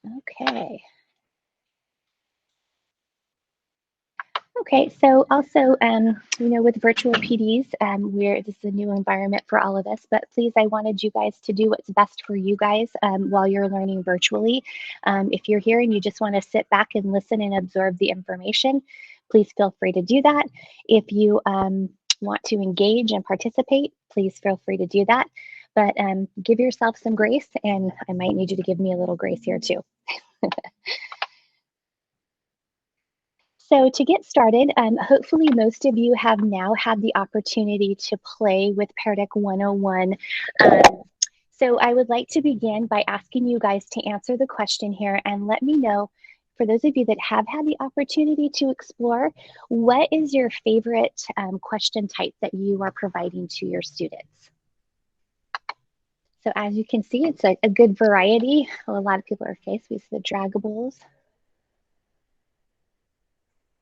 Okay. Okay, so also, with virtual PDs, this is a new environment for all of us, but please, I wanted you guys to do what's best for you guys while you're learning virtually. If you're here and you just want to sit back and listen and absorb the information, please feel free to do that. If you want to engage and participate, please feel free to do that. But give yourself some grace, and I might need you to give me a little grace here too. So to get started, hopefully most of you have now had the opportunity to play with Pear Deck 101. So I would like to begin by asking you guys to answer the question here and let me know, for those of you that have had the opportunity to explore, what is your favorite question type that you are providing to your students? So as you can see, it's a good variety. Well, a lot of people are faced with the draggables.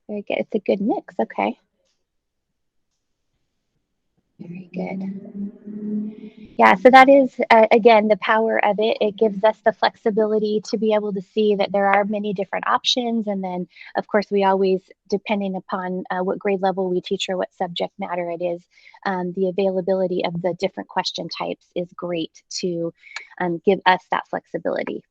Very good. It's a good mix. Okay. Very good. Yeah, so that is, again, the power of it. It gives us the flexibility to be able to see that there are many different options. And then, of course, we always, depending upon what grade level we teach or what subject matter it is, the availability of the different question types is great to give us that flexibility.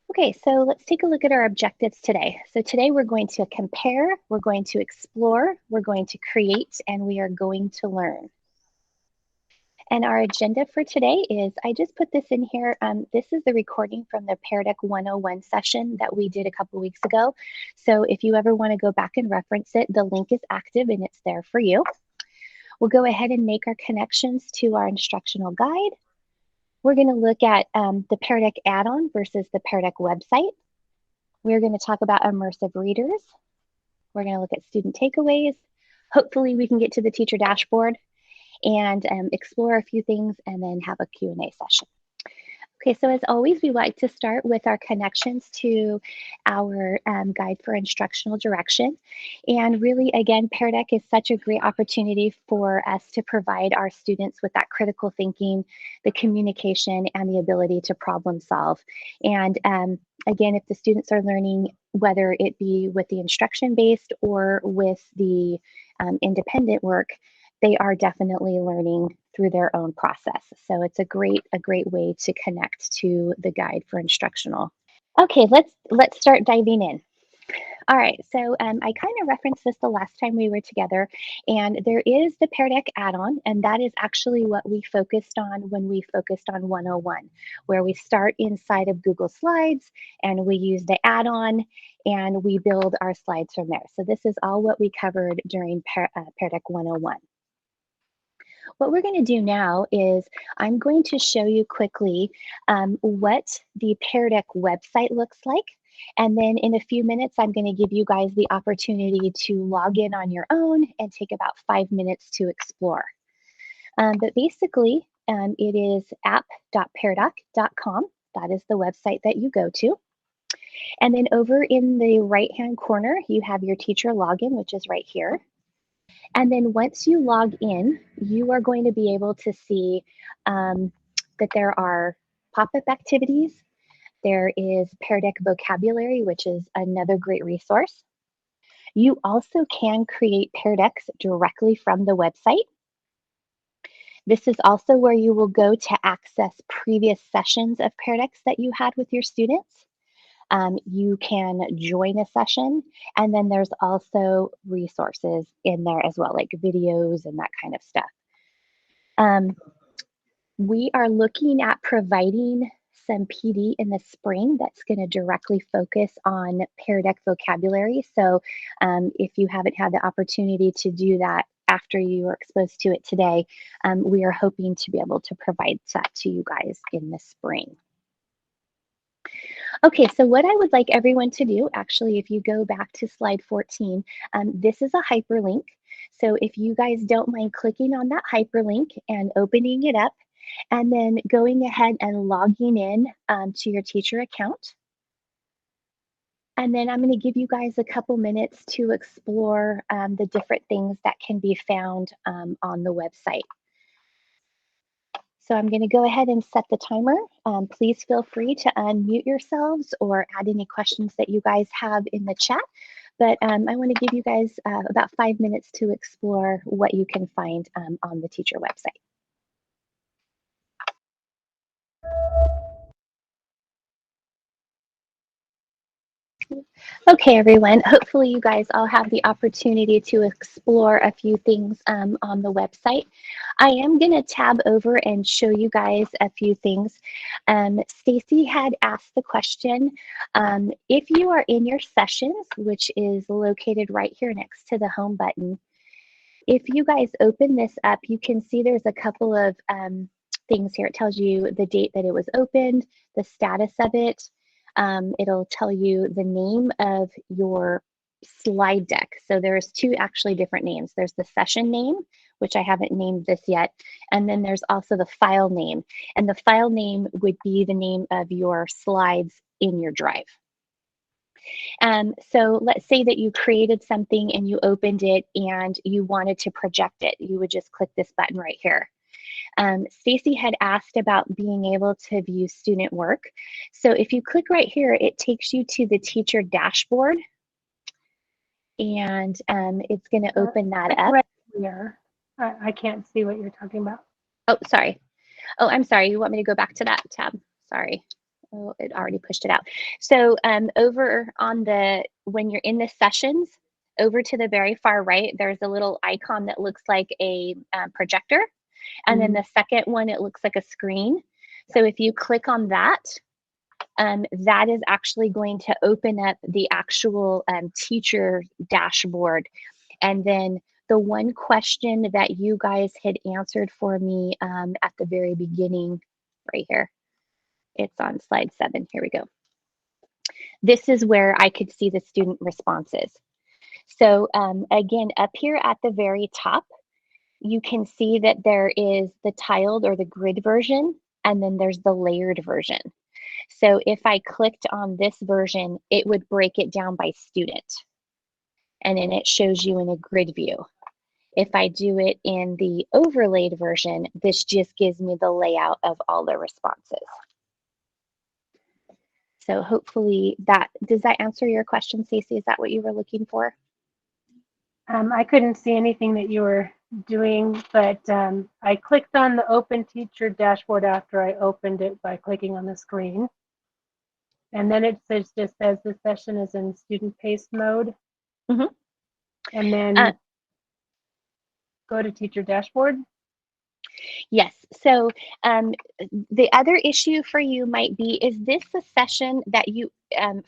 Okay, so let's take a look at our objectives today. So today we're going to compare, we're going to explore, we're going to create, and we are going to learn. And our agenda for today is, I just put this in here. This is the recording from the Pear Deck 101 session that we did a couple weeks ago. So if you ever want to go back and reference it, the link is active and it's there for you. We'll go ahead and make our connections to our instructional guide. We're going to look at the Pear Deck add-on versus the Pear Deck website. We're going to talk about immersive readers. We're going to look at student takeaways. Hopefully we can get to the teacher dashboard and explore a few things and then have a Q&A session. Okay, so as always, we like to start with our connections to our guide for instructional direction. And really, again, Pear Deck is such a great opportunity for us to provide our students with that critical thinking, the communication, and the ability to problem solve. And again, if the students are learning, whether it be with the instruction-based or with the independent work, they are definitely learning through their own process. So it's a great way to connect to the guide for instructional. Okay, let's start diving in. All right, so I kind of referenced this the last time we were together, and there is the Pear Deck add-on, and that is actually what we focused on when we focused on 101, where we start inside of Google Slides, and we use the add-on, and we build our slides from there. So this is all what we covered during Pear Deck 101. What we're going to do now is I'm going to show you quickly what the Pear Deck website looks like. And then in a few minutes, I'm going to give you guys the opportunity to log in on your own and take about 5 minutes to explore. But basically, it is app.peardeck.com. That is the website that you go to. And then over in the right-hand corner, you have your teacher login, which is right here. And then once you log in, you are going to be able to see that there are pop-up activities. There is Pear Deck vocabulary, which is another great resource. You also can create Pear Decks directly from the website. This is also where you will go to access previous sessions of Pear Decks that you had with your students. You can join a session, and then there's also resources in there as well, like videos and that kind of stuff. We are looking at providing some PD in the spring that's going to directly focus on Pear Deck vocabulary. So if you haven't had the opportunity to do that after you were exposed to it today, we are hoping to be able to provide that to you guys in the spring. Okay, so what I would like everyone to do, actually, if you go back to slide 14, this is a hyperlink. So if you guys don't mind clicking on that hyperlink and opening it up, and then going ahead and logging in to your teacher account. And then I'm going to give you guys a couple minutes to explore the different things that can be found on the website. So I'm going to go ahead and set the timer. Please feel free to unmute yourselves or add any questions that you guys have in the chat. But I want to give you guys about 5 minutes to explore what you can find on the teacher website. Okay, everyone, hopefully you guys all have the opportunity to explore a few things on the website. I am going to tab over and show you guys a few things. Stacy had asked the question, if you are in your sessions, which is located right here next to the home button, if you guys open this up, you can see there's a couple of things here. It tells you the date that it was opened, the status of it. It'll tell you the name of your slide deck. So there's two actually different names. There's the session name, which I haven't named this yet. And then there's also the file name. And the file name would be the name of your slides in your drive. So let's say that you created something and you opened it and you wanted to project it. You would just click this button right here. Stacy had asked about being able to view student work. So if you click right here, it takes you to the teacher dashboard. And it's going to open that up. Right here. I can't see what you're talking about. Oh, sorry. Oh, I'm sorry. You want me to go back to that tab? Sorry. Oh, it already pushed it out. So over on the, when you're in the sessions, over to the very far right, there's a little icon that looks like a projector. And then the second one, it looks like a screen. So if you click on that, that is actually going to open up the actual teacher dashboard. And then the one question that you guys had answered for me at the very beginning, right here, it's on slide 7. Here we go. This is where I could see the student responses. So again, up here at the very top, you can see that there is the tiled or the grid version, and then there's the layered version. So if I clicked on this version, it would break it down by student. And then it shows you in a grid view. If I do it in the overlaid version, this just gives me the layout of all the responses. So hopefully does that answer your question, Stacey? Is that what you were looking for? I couldn't see anything that you were doing, but I clicked on the Open Teacher Dashboard after I opened it by clicking on the screen. And then it just says the session is in student pace mode. And then go to Teacher Dashboard. Yes. So the other issue for you might be, is this a session that you,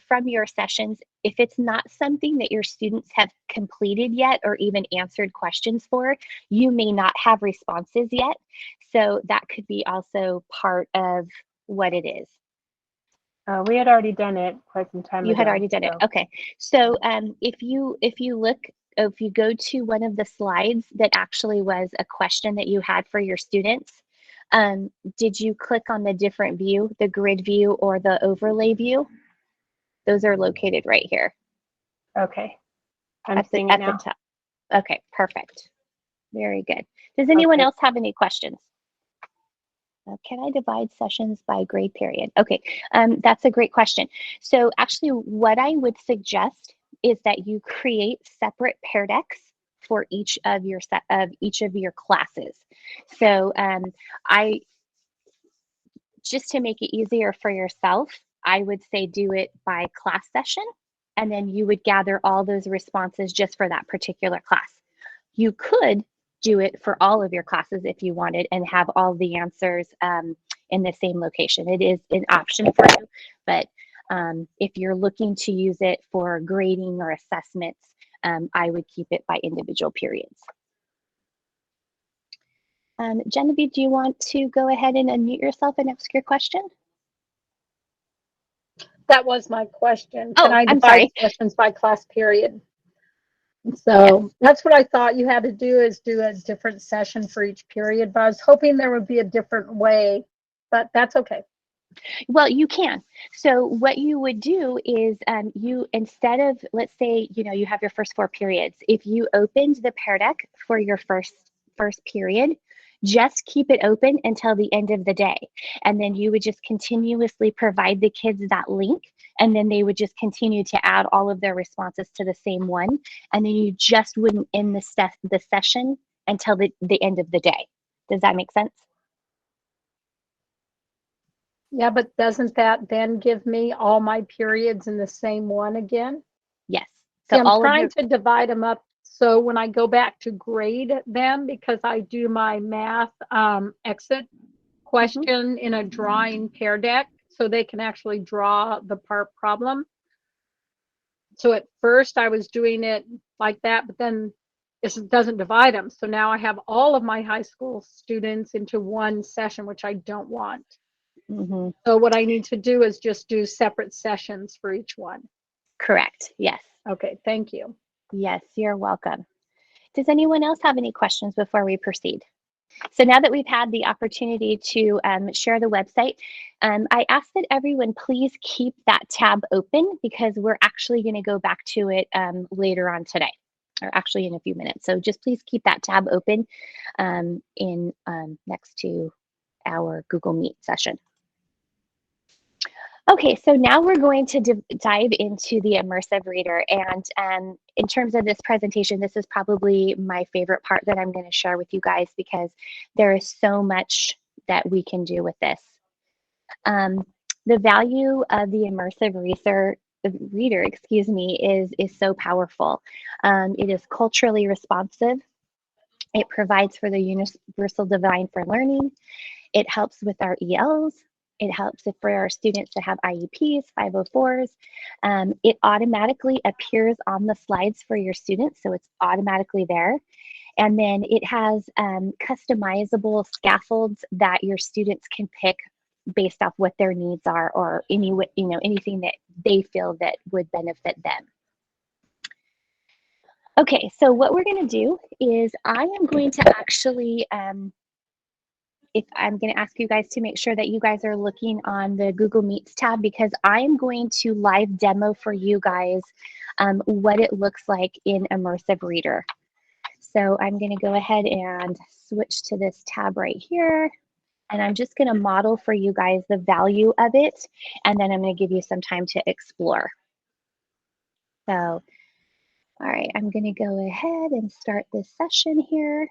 from your sessions, if it's not something that your students have completed yet or even answered questions for, you may not have responses yet. So that could be also part of what it is. We had already done it quite some time ago. You had already done it. Okay. So if you look, if you go to one of the slides that actually was a question that you had for your students, did you click on the different view, the grid view or the overlay view? Those are located right here. Okay. I'm seeing it now. The top. Okay, perfect. Very good. Does anyone else have any questions? Can I divide sessions by grade period? Okay, that's a great question. So actually what I would suggest is that you create separate Pear Decks for each of your classes. So just to make it easier for yourself, I would say do it by class session, and then you would gather all those responses just for that particular class. You could do it for all of your classes if you wanted and have all the answers in the same location. It is an option for you, but if you're looking to use it for grading or assessments, I would keep it by individual periods. Genevieve, do you want to go ahead and unmute yourself and ask your question? That was my question. Oh, Can I divide sessions by class period? So that's what I thought you had to do, is do a different session for each period, but I was hoping there would be a different way, but that's okay. Well, you can. So what you would do is you, instead of, let's say, you have your first 4 periods, if you opened the Pear Deck for your first period, Just keep it open until the end of the day. And then you would just continuously provide the kids that link, and then they would just continue to add all of their responses to the same one. And then you just wouldn't end the session until the end of the day. Does that make sense? Yeah, but doesn't that then give me all my periods in the same one again? Yes. See, So I'm all trying of your, to divide them up. So when I go back to grade them, because I do my math exit question in a drawing Pear Deck, so they can actually draw the part problem. So at first I was doing it like that, but then it doesn't divide them. So now I have all of my high school students into one session, which I don't want. So what I need to do is just do separate sessions for each one. Correct. Yes. Okay, thank you. Yes, you're welcome. Does anyone else have any questions before we proceed? So now that we've had the opportunity to share the website, I ask that everyone please keep that tab open, because we're actually going to go back to it later on today, or actually in a few minutes. So just please keep that tab open next to our Google Meet session. Okay, so now we're going to dive into the Immersive Reader. And in terms of this presentation, this is probably my favorite part that I'm going to share with you guys, because there is so much that we can do with this. The value of the Immersive Reader, is so powerful. It is culturally responsive. It provides for the universal design for learning. It helps with our ELs. It helps for our students that have IEPs, 504s. It automatically appears on the slides for your students, so it's automatically there. And then it has customizable scaffolds that your students can pick based off what their needs are, or anything that they feel that would benefit them. Okay, so what we're going to do is I am going to actually if I'm going to ask you guys to make sure that you guys are looking on the Google Meets tab, because I'm going to live demo for you guys what it looks like in Immersive Reader. So I'm going to go ahead and switch to this tab right here. And I'm just going to model for you guys the value of it. And then I'm going to give you some time to explore. So, all right, I'm going to go ahead and start this session here.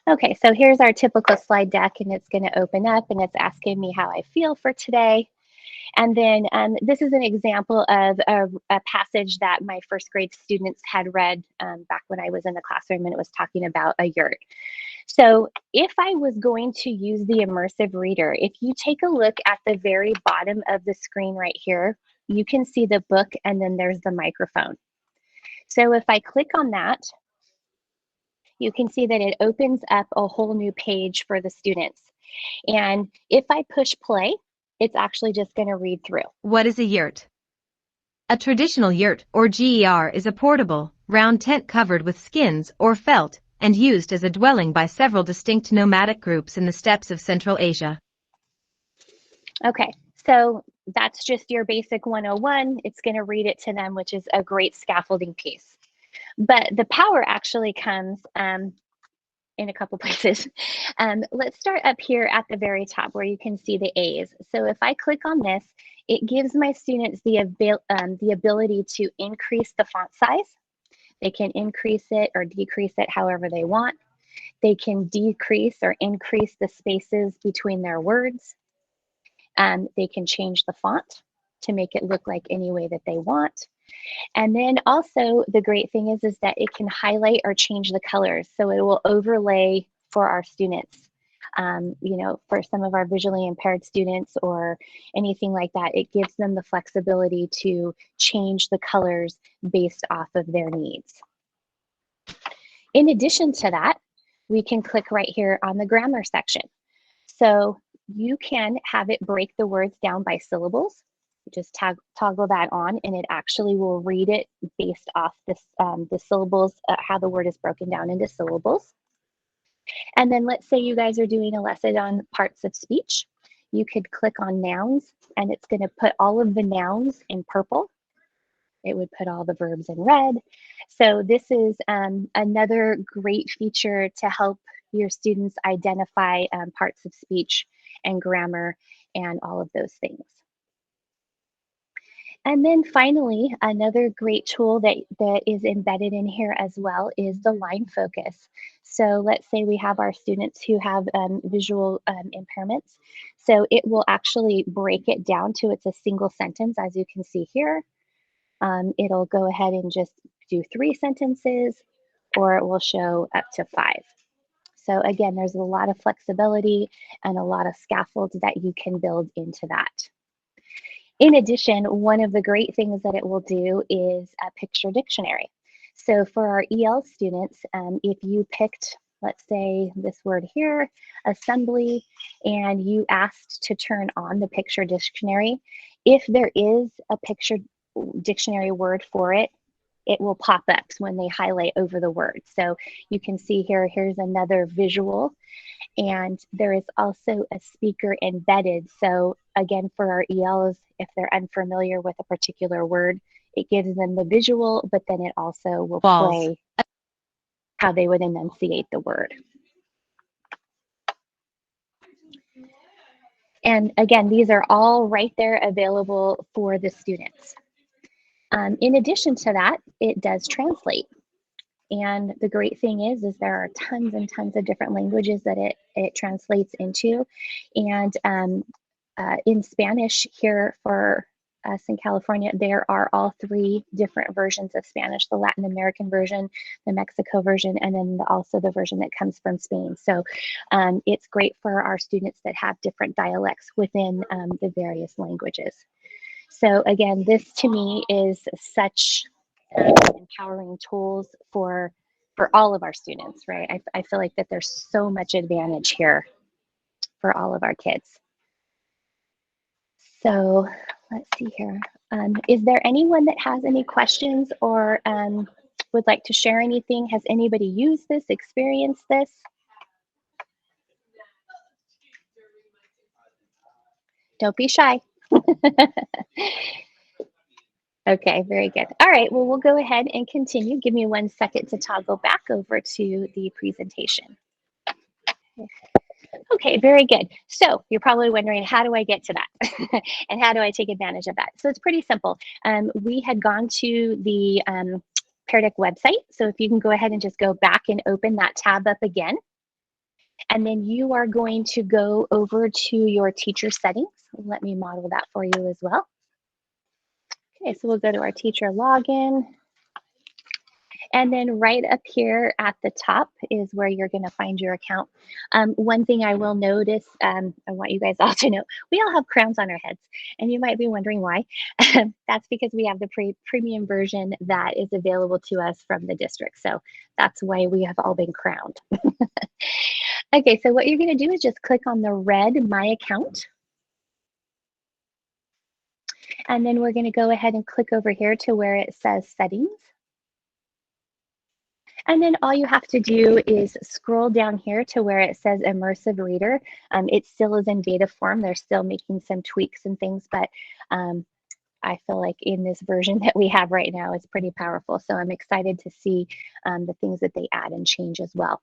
Okay, so here's our typical slide deck, and it's going to open up and it's asking me how I feel for today. And then this is an example of a passage that my first grade students had read back when I was in the classroom, and it was talking about a yurt. So if I was going to use the Immersive Reader, if you take a look at the very bottom of the screen right here, you can see the book, and then there's the microphone. So if I click on that, you can see that it opens up a whole new page for the students. And if I push play, it's actually just going to read through. What is a yurt? A traditional yurt, or GER, is a portable, round tent covered with skins or felt and used as a dwelling by several distinct nomadic groups in the steppes of Central Asia. Okay, so that's just your basic 101. It's going to read it to them, which is a great scaffolding piece. But the power actually comes in a couple places. Let's start up here at the very top where you can see the A's. So if I click on this, it gives my students the ability to increase the font size. They can increase it or decrease it however they want. They can decrease or increase the spaces between their words. They can change the font to make it look like any way that they want. And then also the great thing is that it can highlight or change the colors. So it will overlay for our students. For some of our visually impaired students or anything like that, it gives them the flexibility to change the colors based off of their needs. In addition to that, we can click right here on the grammar section. So you can have it break the words down by syllables. Just toggle that on, and it actually will read it based off this, the syllables, how the word is broken down into syllables. And then let's say you guys are doing a lesson on parts of speech. you could click on nouns and it's going to put all of the nouns in purple. It would put all the verbs in red. So this is another great feature to help your students identify parts of speech and grammar and all of those things. And then finally, another great tool that is embedded in here as well is the line focus. So let's say we have our students who have visual impairments. So it will actually break it down to it's a single sentence, as you can see here. It'll go ahead and just do 3 sentences, or it will show up to 5. So again, there's a lot of flexibility and a lot of scaffolds that you can build into that. In addition, one of the great things that it will do is a picture dictionary. So for our EL students, if you picked, let's say this word here, assembly, and you asked to turn on the picture dictionary, if there is a picture dictionary word for it, it will pop up when they highlight over the word. So you can see here, here's another visual, and there is also a speaker embedded. So again, for our ELs, if they're unfamiliar with a particular word, it gives them the visual, but then it also will play how they would enunciate the word. And again, these are all right there available for the students. In addition to that, it does translate. And the great thing is there are tons and tons of different languages that it translates into. And in Spanish here for us in California, there are all 3 different versions of Spanish: the Latin American version, the Mexico version, and then also the version that comes from Spain. So it's great for our students that have different dialects within the various languages. So again, this to me is such empowering tools for all of our students, right? I feel like that there's so much advantage here for all of our kids. So let's see here. Is there anyone that has any questions or would like to share anything? Has anybody used this, experienced this? Don't be shy. Okay, very good. All right, well, we'll go ahead and continue. Give me 1 second to toggle back over to the presentation. Okay, very good. So you're probably wondering, how do I get to that? And how do I take advantage of that? So it's pretty simple. We had gone to the Pear Deck website. So if you can go ahead and just go back and open that tab up again. And then you are going to go over to your teacher settings. Let me model that for you as well. Okay, so we'll go to our teacher login. And then right up here at the top is where you're going to find your account. One thing I will notice, I want you guys all to know, we all have crowns on our heads, and you might be wondering why. That's because we have the premium version that is available to us from the district. So that's why we have all been crowned. Okay, so what you're going to do is just click on the red My Account. And then we're going to go ahead and click over here to where it says Settings. And then all you have to do is scroll down here to where it says Immersive Reader. It still is in beta form. They're still making some tweaks and things, but I feel like in this version that we have right now, it's pretty powerful. So I'm excited to see the things that they add and change as well.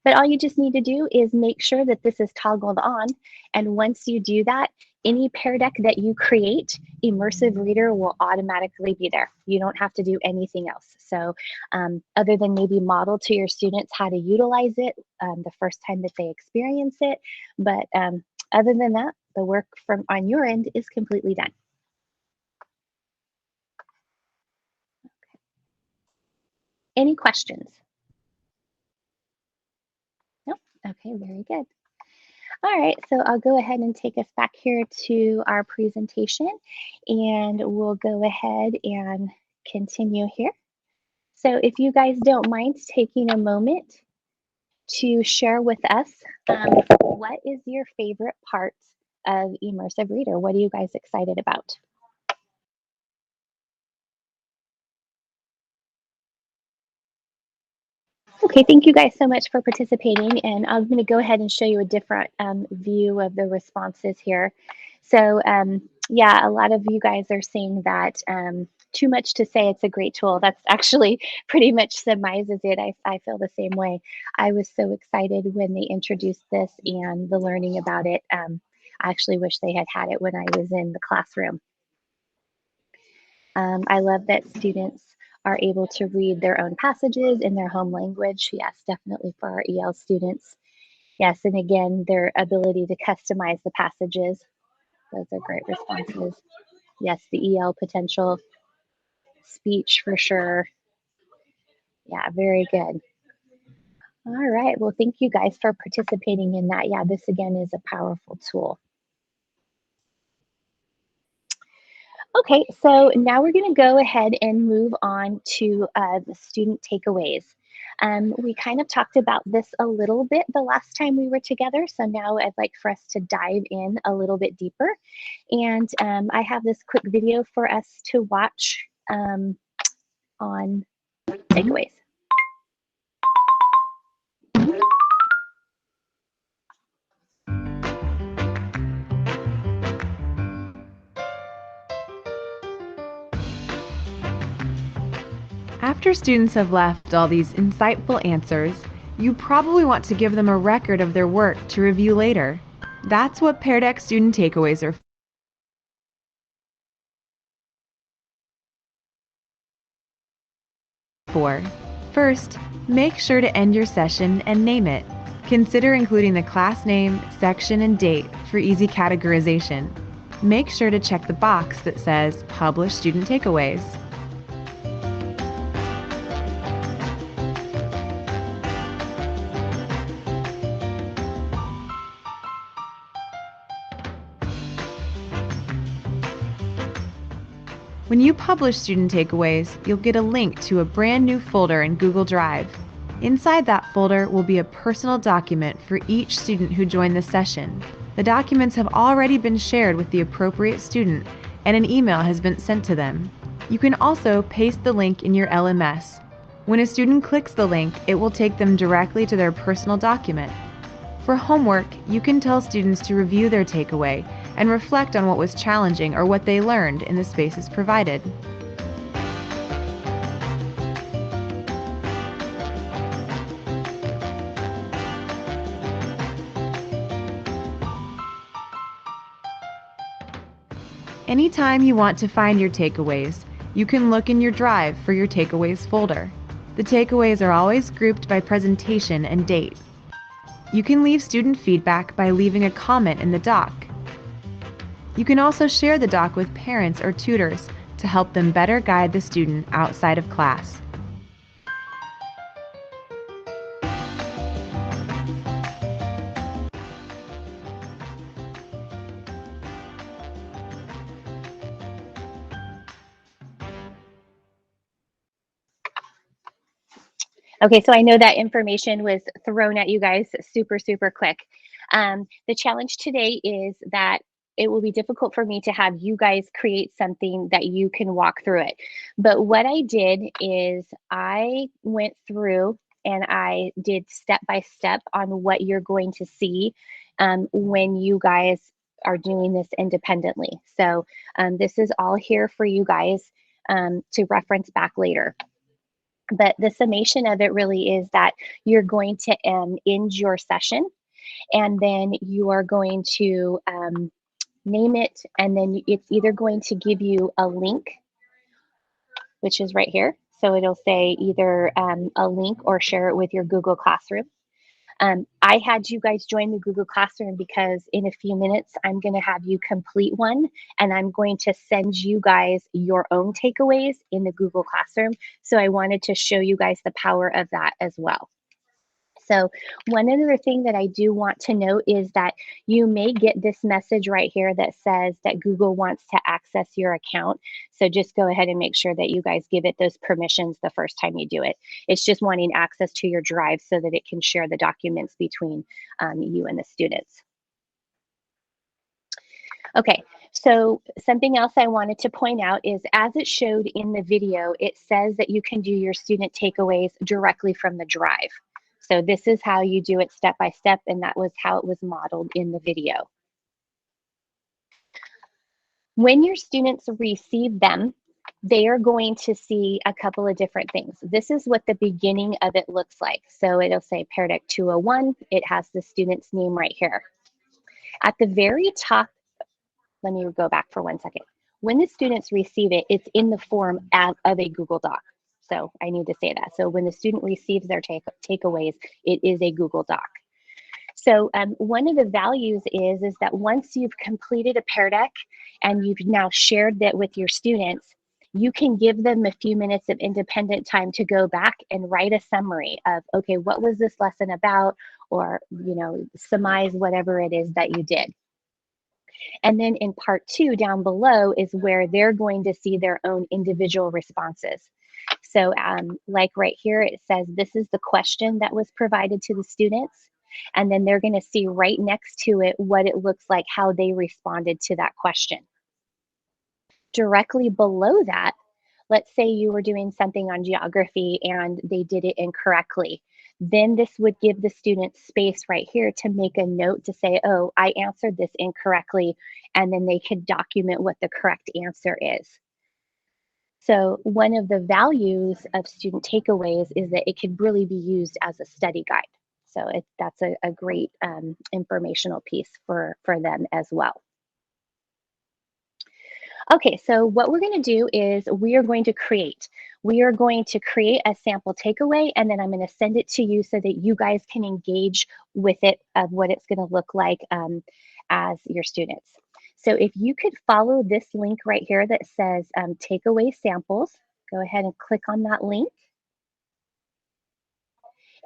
But all you just need to do is make sure that this is toggled on. And once you do that, any Pear Deck that you create, Immersive Reader will automatically be there. You don't have to do anything else. So other than maybe model to your students how to utilize it the first time that they experience it. But other than that, the work from on your end is completely done. Okay. Any questions? No? Okay, very good. All right, so I'll go ahead and take us back here to our presentation, and we'll go ahead and continue here. So if you guys don't mind taking a moment to share with us, what is your favorite part of Immersive Reader? What are you guys excited about? Okay, thank you guys so much for participating, and I'm going to go ahead and show you a different view of the responses here. So yeah, a lot of you guys are saying that too much to say it's a great tool. That's actually pretty much surmises it. I feel the same way. I was so excited when they introduced this and the learning about it. I actually wish they had it when I was in the classroom. I love that students are able to read their own passages in their home language. Yes, definitely for our EL students. Yes, and again, their ability to customize the passages. Those are great responses. Yes, the EL potential, speech for sure. Yeah, very good. All right, well, thank you guys for participating in that. Yeah, this again is a powerful tool. Okay, so now we're going to go ahead and move on to the student takeaways. We kind of talked about this a little bit the last time we were together, so now I'd like for us to dive in a little bit deeper. And I have this quick video for us to watch on takeaways. After students have left all these insightful answers, you probably want to give them a record of their work to review later. That's what Pear Deck student takeaways are for. First, make sure to end your session and name it. Consider including the class name, section, and date for easy categorization. Make sure to check the box that says Publish Student Takeaways. When you publish student takeaways, you'll get a link to a brand new folder in Google Drive. Inside that folder will be a personal document for each student who joined the session. The documents have already been shared with the appropriate student, and an email has been sent to them. You can also paste the link in your LMS. When a student clicks the link, it will take them directly to their personal document. For homework, you can tell students to review their takeaway and reflect on what was challenging or what they learned in the spaces provided. Anytime you want to find your takeaways, you can look in your Drive for your takeaways folder. The takeaways are always grouped by presentation and date. You can leave student feedback by leaving a comment in the doc. You can also share the doc with parents or tutors to help them better guide the student outside of class. Okay, so I know that information was thrown at you guys super, super quick. The challenge today is that it will be difficult for me to have you guys create something that you can walk through it. But what I did is I went through and I did step by step on what you're going to see when you guys are doing this independently. So this is all here for you guys to reference back later. But the summation of it really is that you're going to end your session, and then you are going to name it, and then it's either going to give you a link, which is right here. So it'll say either a link or share it with your Google Classroom. I had you guys join the Google Classroom because in a few minutes, I'm going to have you complete one, and I'm going to send you guys your own takeaways in the Google Classroom. So I wanted to show you guys the power of that as well. So one other thing that I do want to note is that you may get this message right here that says that Google wants to access your account. So just go ahead and make sure that you guys give it those permissions the first time you do it. It's just wanting access to your Drive so that it can share the documents between you and the students. Okay, So something else I wanted to point out is, as it showed in the video, it says that you can do your student takeaways directly from the drive. So this is how you do it step by step, and that was how it was modeled in the video. When your students receive them, they are going to see a couple of different things. This is what the beginning of it looks like. So it'll say Pear Deck 201. It has the student's name right here. At the very top, let me go back for 1 second. When the students receive it, it's in the form of a Google Doc. So I need to say that. So when the student receives their takeaways, it is a Google Doc. So one of the values is that once you've completed a Pear Deck and you've now shared that with your students, you can give them a few minutes of independent time to go back and write a summary of, okay, what was this lesson about? Or, you know, surmise whatever it is that you did. And then in part 2 down below is where they're going to see their own individual responses. So like right here, it says this is the question that was provided to the students. And then they're going to see right next to it what it looks like, how they responded to that question. Directly below that, let's say you were doing something on geography and they did it incorrectly. Then this would give the student space right here to make a note to say, oh, I answered this incorrectly, and then they could document what the correct answer is. So one of the values of student takeaways is that it could really be used as a study guide. So that's a great informational piece for them as well. Okay, so what we're going to do is we are going to create a sample takeaway, and then I'm going to send it to you so that you guys can engage with it of what it's going to look like as your students. So if you could follow this link right here that says takeaway samples, go ahead and click on that link.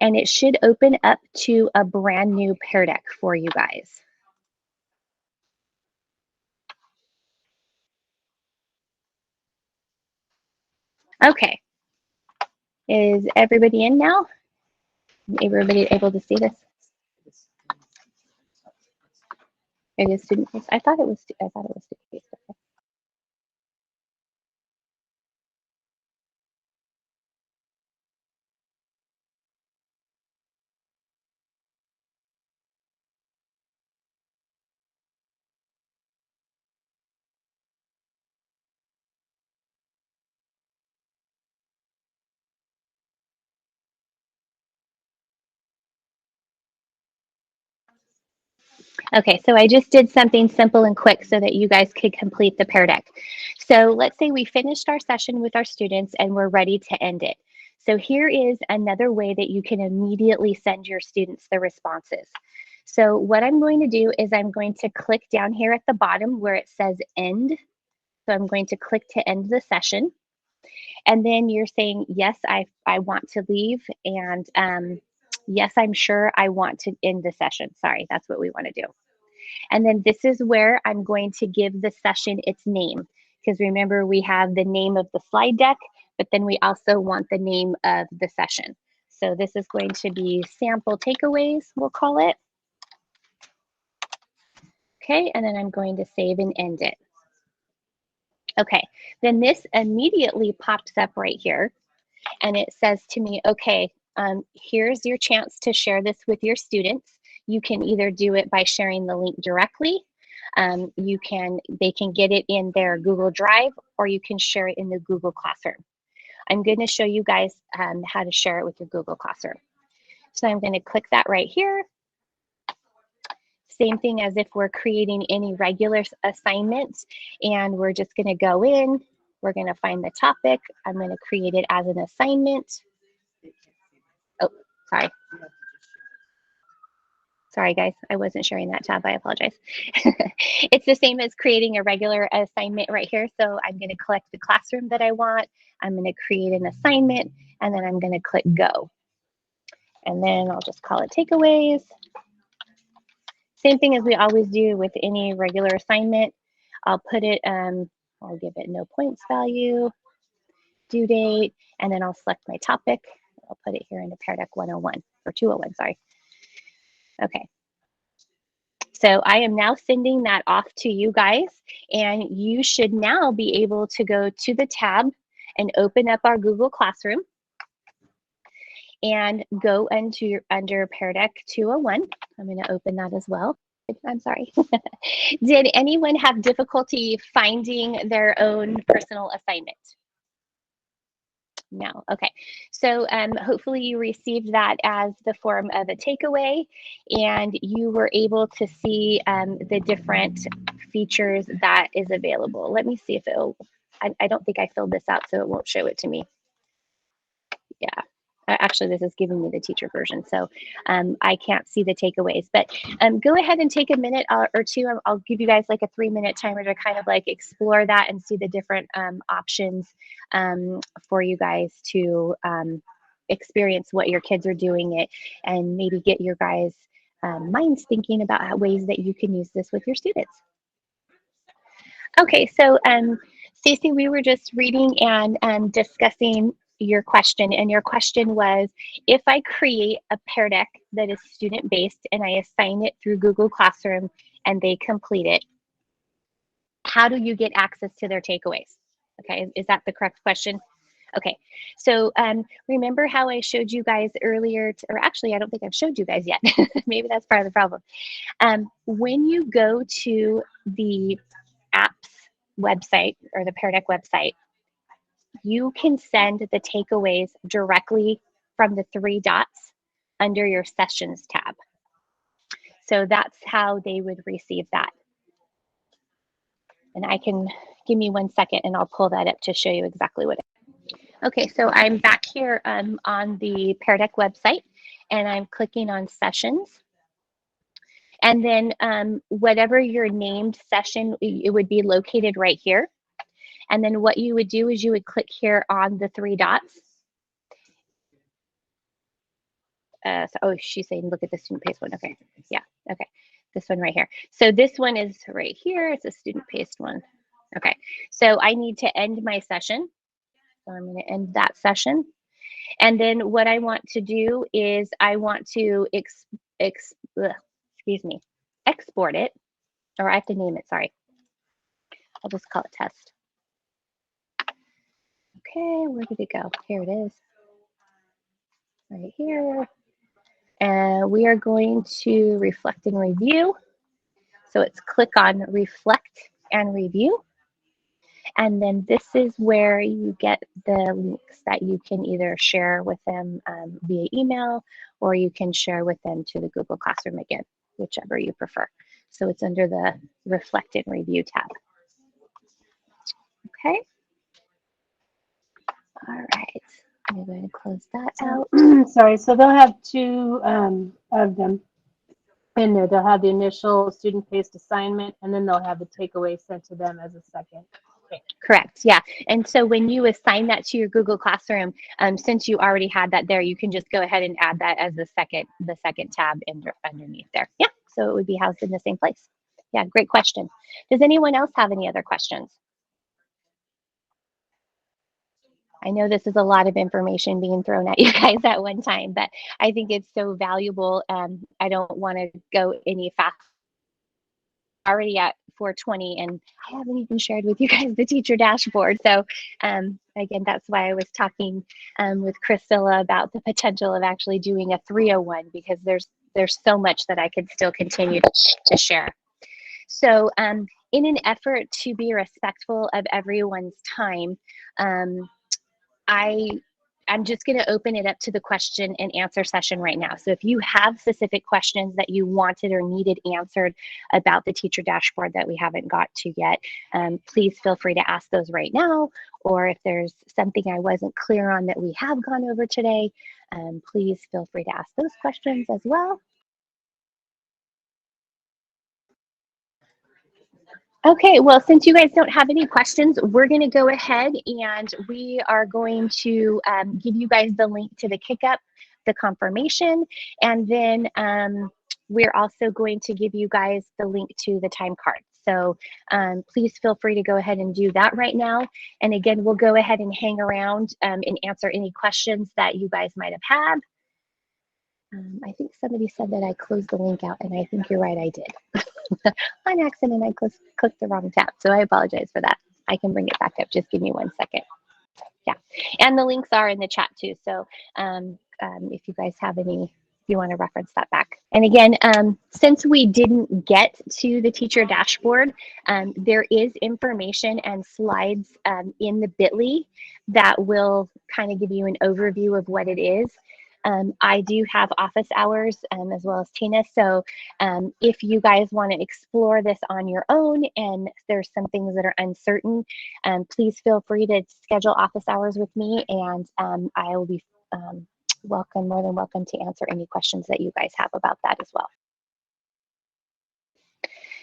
And it should open up to a brand new Pear Deck for you guys. Okay, is everybody in now? Everybody able to see this? It is student based. I thought it was student based. Okay. Okay, so I just did something simple and quick so that you guys could complete the Pear Deck. So let's say we finished our session with our students and we're ready to end it. So here is another way that you can immediately send your students the responses. So what I'm going to do is I'm going to click down here at the bottom where it says end. So I'm going to click to end the session. And then you're saying, yes, I want to leave, and yes, I'm sure I want to end the session. Sorry, that's what we want to do. And then this is where I'm going to give the session its name, because remember, we have the name of the slide deck, but then we also want the name of the session. So this is going to be sample takeaways, we'll call it. Okay, and then I'm going to save and end it. Okay, then this immediately pops up right here, and it says to me, okay, here's your chance to share this with your students. You can either do it by sharing the link directly. They can get it in their Google Drive, or you can share it in the Google Classroom. I'm going to show you guys how to share it with your Google Classroom. So I'm going to click that right here. Same thing as if we're creating any regular assignments, and we're just going to go in. We're going to find the topic. I'm going to create it as an assignment. Oh, sorry. Sorry, guys, I wasn't sharing that tab. I apologize. It's the same as creating a regular assignment right here. So I'm going to select the classroom that I want. I'm going to create an assignment, and then I'm going to click go. And then I'll just call it takeaways. Same thing as we always do with any regular assignment. I'll put it, I'll give it no points value, due date, and then I'll select my topic. I'll put it here in the Pear Deck 101 or 201, sorry. Okay. So I am now sending that off to you guys, and you should now be able to go to the tab and open up our Google Classroom and go under Pear Deck 201. I'm going to open that as well. I'm sorry. Did anyone have difficulty finding their own personal assignment? No. Okay. So hopefully you received that as the form of a takeaway, and you were able to see the different features that is available. Let me see if it'll, I don't think I filled this out, so it won't show it to me. Yeah. Actually, this is giving me the teacher version, so I can't see the takeaways. But go ahead and take a minute or two. I'll give you guys like a 3-minute timer to kind of like explore that and see the different options for you guys to experience what your kids are doing it, and maybe get your guys' minds thinking about ways that you can use this with your students. Okay, so Stacy, we were just reading and discussing your question, and your question was, if I create a Pear Deck that is student-based and I assign it through Google Classroom and they complete it, how do you get access to their takeaways? Okay, is that the correct question? Okay, so remember how I showed you guys earlier, or actually I don't think I've showed you guys yet. Maybe that's part of the problem. When you go to the apps website or the Pear Deck website, you can send the takeaways directly from the 3 dots under your sessions tab. So that's how they would receive that. And I can, give me 1 second and I'll pull that up to show you exactly what it is. Okay, so I'm back here on the Pear Deck website, and I'm clicking on sessions. And then whatever your named session, it would be located right here. And then what you would do is you would click here on the 3 dots. Oh, she's saying, look at the student paced one. Okay, yeah, okay. This one right here. So this one is right here. It's a student paced one. Okay, so I need to end my session. So I'm going to end that session. And then what I want to do is I want to export it, or I have to name it, sorry. I'll just call it test. Okay, where did it go? Here it is. Right here. And we are going to reflect and review. So it's click on reflect and review. And then this is where you get the links that you can either share with them via email, or you can share with them to the Google Classroom again, whichever you prefer. So it's under the reflect and review tab. Okay. All right. I'm going to close that out. Sorry, so they'll have 2 of them in there. They'll have the initial student-paced assignment, and then they'll have the takeaway sent to them as a second. Correct, yeah. And so when you assign that to your Google Classroom, since you already had that there, you can just go ahead and add that as the second tab underneath there. Yeah, so it would be housed in the same place. Yeah, great question. Does anyone else have any other questions? I know this is a lot of information being thrown at you guys at one time, but I think it's so valuable. I don't want to go any faster. Already at 4:20, and I haven't even shared with you guys the teacher dashboard. So again, that's why I was talking with Priscilla about the potential of actually doing a 301, because there's so much that I could still continue to share. So in an effort to be respectful of everyone's time, I'm just going to open it up to the question and answer session right now. So if you have specific questions that you wanted or needed answered about the teacher dashboard that we haven't got to yet, please feel free to ask those right now. Or if there's something I wasn't clear on that we have gone over today, please feel free to ask those questions as well. Okay, well, since you guys don't have any questions, we're going to go ahead and we are going to give you guys the link to the kick-up, the confirmation, and then we're also going to give you guys the link to the time card. So please feel free to go ahead and do that right now. And again, we'll go ahead and hang around and answer any questions that you guys might have had. I think somebody said that I closed the link out, and I think you're right, I did. On accident, I clicked the wrong tab, so I apologize for that. I can bring it back up. Just give me 1 second. Yeah, and the links are in the chat too, so if you guys have any, if you want to reference that back. And again, since we didn't get to the teacher dashboard, there is information and slides in the bit.ly that will kind of give you an overview of what it is. I do have office hours as well as Tina, so if you guys want to explore this on your own and there's some things that are uncertain, please feel free to schedule office hours with me, and I will be more than welcome to answer any questions that you guys have about that as well.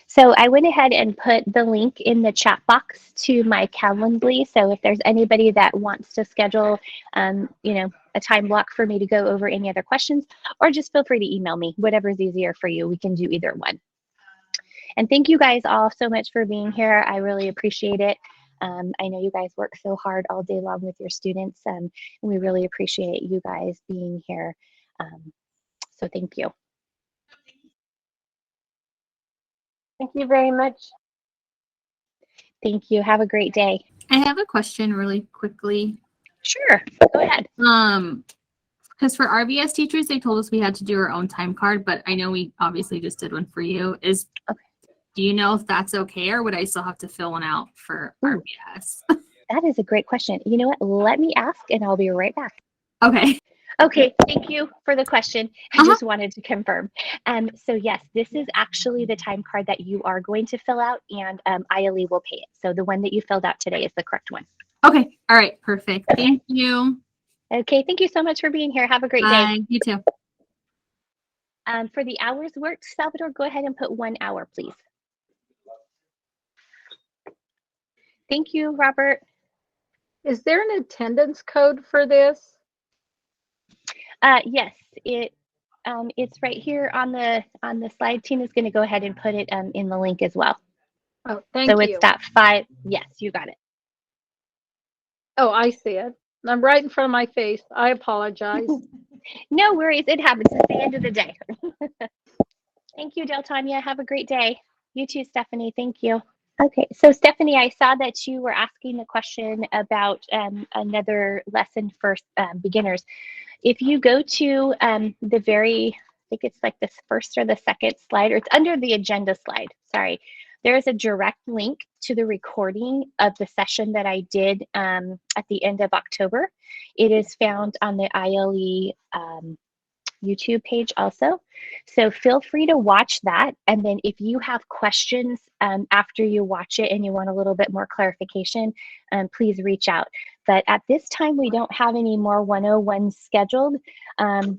So I went ahead and put the link in the chat box to my Calendly. So if there's anybody that wants to schedule, you know, a time block for me to go over any other questions, or just feel free to email me, whatever's easier for you. We can do either one. And thank you guys all so much for being here. I really appreciate it. I know you guys work so hard all day long with your students, and we really appreciate you guys being here. So thank you. Thank you very much. Thank you. Have a great day. I have a question really quickly. Sure, go ahead. Because for RVS teachers, they told us we had to do our own time card, but I know we obviously just did one for you. Okay. Do you know if that's okay, or would I still have to fill one out for RVS? That is a great question. You know what? Let me ask, and I'll be right back. Okay. Okay, thank you for the question. I just wanted to confirm. So yes, this is actually the time card that you are going to fill out, and ILE will pay it. So the one that you filled out today is the correct one. Okay. All right. Perfect. Thank you. Okay, thank you so much for being here. Have a great Bye. day. You too. For the hours worked, Salvador, go ahead and put 1 hour, please. Thank you, Robert. Is there an attendance code for this? Yes, it's right here on the slide. Tina's going to go ahead and put it in the link as well. Oh, thank you. So it's that 5. Yes, you got it. Oh, I see it. I'm right in front of my face. I apologize. No worries. It happens. It's the end of the day. Thank you, Del Tanya. Have a great day. You too, Stephanie. Thank you. Okay, so Stephanie, I saw that you were asking a question about another lesson for beginners. If you go to the very, I think it's like this first or the second slide, or it's under the agenda slide, sorry. There is a direct link to the recording of the session that I did at the end of October. It is found on the ILE YouTube page also. So feel free to watch that. And then if you have questions after you watch it and you want a little bit more clarification, please reach out. But at this time, we don't have any more 101s scheduled.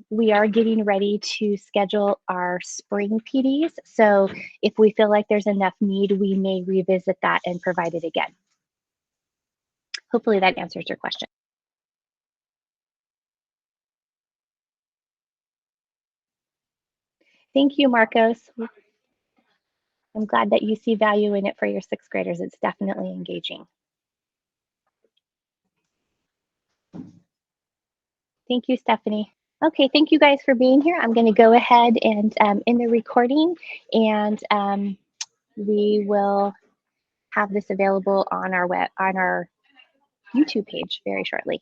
We are getting ready to schedule our spring PDs. So if we feel like there's enough need, we may revisit that and provide it again. Hopefully that answers your question. Thank you, Marcos. I'm glad that you see value in it for your 6th graders. It's definitely engaging. Thank you, Stephanie. Okay, thank you guys for being here. I'm going to go ahead and end the recording, and we will have this available on our YouTube page very shortly.